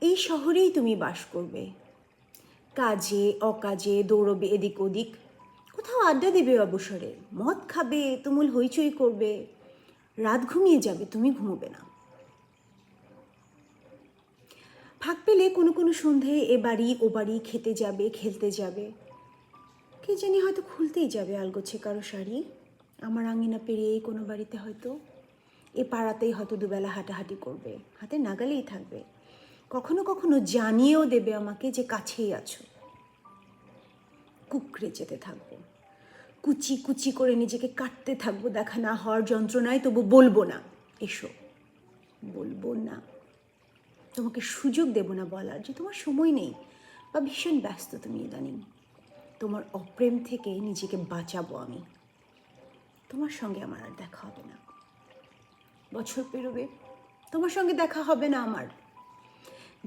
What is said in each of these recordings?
এই শহরেই তুমি বাস করবে, কাজে অকাজে দৌড়বে এদিক ওদিক, কোথাও আড্ডা দেবে অবসরে, মদ খাবে, তুমুল হইচই করবে, রাত ঘুমিয়ে যাবে, তুমি ঘুমোবে না। ফাঁক পেলে কোনো কোনো সন্ধ্যায় এ বাড়ি ও বাড়ি খেতে যাবে, খেলতে যাবে, কে জানি হয়তো খুলতেই যাবে আলগোছে কারো শাড়ি, আমার আঙিনা পেরিয়েই কোনো বাড়িতে হয়তো, এ পাড়াতেই হয়তো দুবেলা হাঁটাহাঁটি করবে, হাতে নাগালেই থাকবে, কখনো কখনো জানিয়েও দেবে আমাকে যে কাছেই আছো। কুকড়ে যেতে থাকবো, কুচি কুচি করে নিজেকে কাটতে থাকবো দেখা না হওয়ার যন্ত্রণায়, তবু বলবো না এসো, বলবো না। তোমাকে সুযোগ দেব না বলার যে তোমার সময় নেই বা ভীষণ ব্যস্ত তুমি ইদানিং। তোমার অপ্রেম থেকে নিজেকে বাঁচাবো আমি। তোমার সঙ্গে আমার আর দেখা হবে না, বছর পেরোবে, তোমার সঙ্গে দেখা হবে না আমার,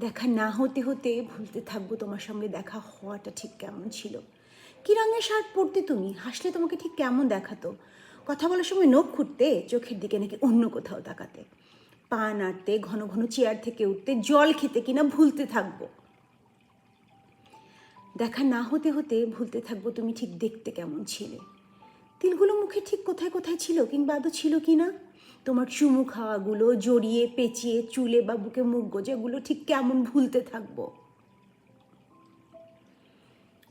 দেখা না হতে হতে ভুলতে থাকবো তোমার সঙ্গে দেখা হওয়াটা ঠিক কেমন ছিল, কী রঙের শার্ট পরতে তুমি, হাসলে তোমাকে ঠিক কেমন দেখাতো, কথা বলার সময় নখ খুঁটতে, চোখের দিকে নাকি অন্য কোথাও তাকাতে, পা নাড়তে, ঘন ঘন চেয়ার থেকে উঠতে, জল খেতে কিনা ভুলতে থাকবো। দেখা না হতে হতে ভুলতে থাকবো তুমি ঠিক দেখতে কেমন ছিলে, তিলগুলো মুখে ঠিক কোথায় কোথায় ছিল কিংবা আদৌ ছিল কি না, তোমার চুমু খাওয়াগুলো, জড়িয়ে পেঁচিয়ে চুলে বা বুকে মুখ গোজাগুলো ঠিক কেমন ভুলতে থাকবো।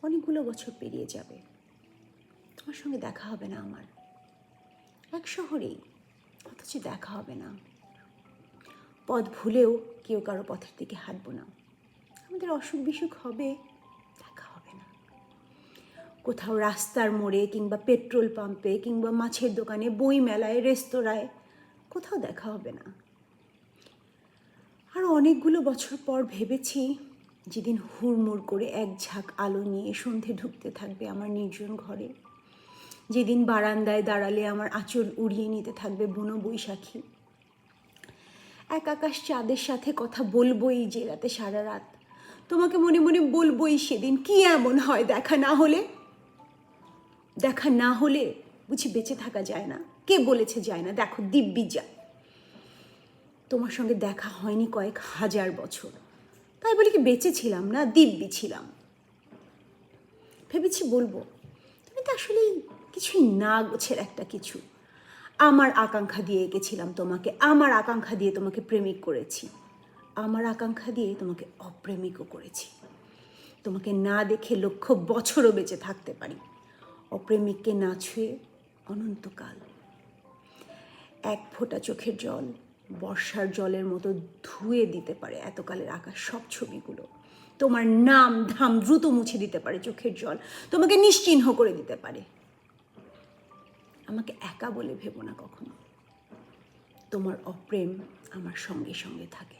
অনেকগুলো বছর পেরিয়ে যাবে, তোমার সঙ্গে দেখা হবে না আমার, এক শহরেই, অথচ দেখা হবে না। পথ ভুলেও কেউ কারো পথের দিকে হাঁটবো না, আমাদের অসুখ বিসুখ হবে, দেখা হবে না। কোথাও রাস্তার মোড়ে কিংবা পেট্রোল পাম্পে কিংবা মাছের দোকানে, বই মেলায়, রেস্তোরাঁয়, কোথাও দেখা হবে না। আর অনেকগুলো বছর পর ভেবেছি, যেদিন হুড়মুড় করে এক ঝাঁক আলো নিয়ে সন্ধে ঢুকতে থাকবে আমার নির্জন ঘরে, যেদিন বারান্দায় দাঁড়ালে আমার আঁচল উড়িয়ে নিতে থাকবে বুনো বৈশাখী, এক আকাশ চাঁদের সাথে কথা বলবোই যে রাতে সারা রাত, তোমাকে মনে মনে বলবোই সেদিন, কি এমন হয় দেখা না হলে, দেখা না হলে বুঝি বেঁচে থাকা যায় না, কে বলেছে যায় না, দেখো দিব্যি যায়। তোমার সঙ্গে দেখা হয়নি কয়েক হাজার বছর, তাই বলে কি বেঁচে ছিলাম না, দিব্যি ছিলাম। ভেবেছি বলবো, তুমি তো আসলে কিছুই না গোছের একটা কিছু, আমার আকাঙ্ক্ষা দিয়ে এঁকেছিলাম তোমাকে, আমার আকাঙ্ক্ষা দিয়ে তোমাকে প্রেমিক করেছি, আমার আকাঙ্ক্ষা দিয়ে তোমাকে অপ্রেমিকও করেছি। তোমাকে না দেখে লক্ষ বছরও বেঁচে থাকতে পারি, অপ্রেমিককে না ছুঁয়ে অনন্তকাল। এক ফোঁটা চোখের জল বর্ষার জলের মতো ধুয়ে দিতে পারে এতকালের আকাশ সব ছবিগুলো, তোমার নাম ধাম দ্রুত মুছে দিতে পারে চোখের জল, তোমাকে নিশ্চিহ্ন করে দিতে পারে। আমাকে একা বলে ভেবো না কখনো, তোমার অপ্রেম আমার সঙ্গে সঙ্গে থাকে।